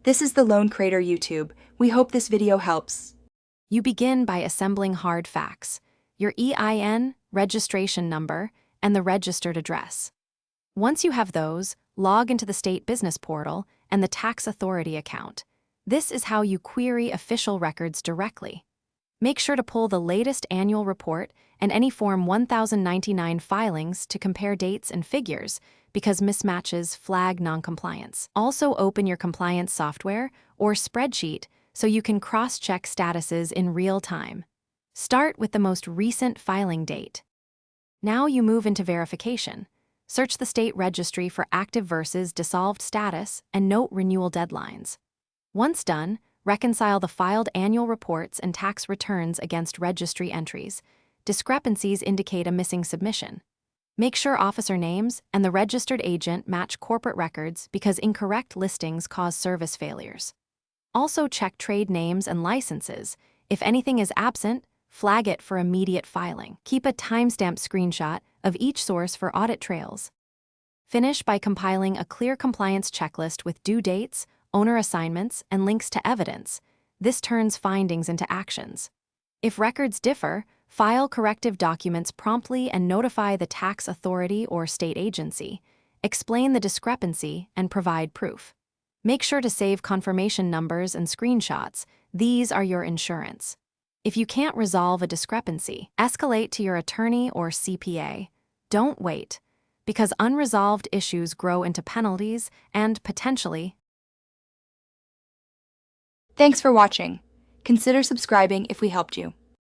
This is the Lone Crater YouTube. We hope this video helps. You begin by assembling hard facts: your EIN, registration number, and the registered address. Once you have those, log into the state business portal and the tax authority account. This is how you query official records directly. Make sure to pull the latest annual report and any Form 1099 filings to compare dates and figures, because mismatches flag noncompliance. Also open your compliance software or spreadsheet so you can cross-check statuses in real time. Start with the most recent filing date. Now you move into verification. Search the state registry for active versus dissolved status and note renewal deadlines. Once done, reconcile the filed annual reports and tax returns against registry entries. Discrepancies indicate a missing submission. Make sure officer names and the registered agent match corporate records, because incorrect listings cause service failures. Also check trade names and licenses. If anything is absent, flag it for immediate filing. Keep a timestamp screenshot of each source for audit trails. Finish by compiling a clear compliance checklist with due dates, owner assignments, and links to evidence. This turns findings into actions. If records differ, file corrective documents promptly and notify the tax authority or state agency. Explain the discrepancy and provide proof. Make sure to save confirmation numbers and screenshots. These are your insurance. If you can't resolve a discrepancy, escalate to your attorney or CPA. Don't wait, because unresolved issues grow into penalties and potentially. Thanks for watching. Consider subscribing if we helped you.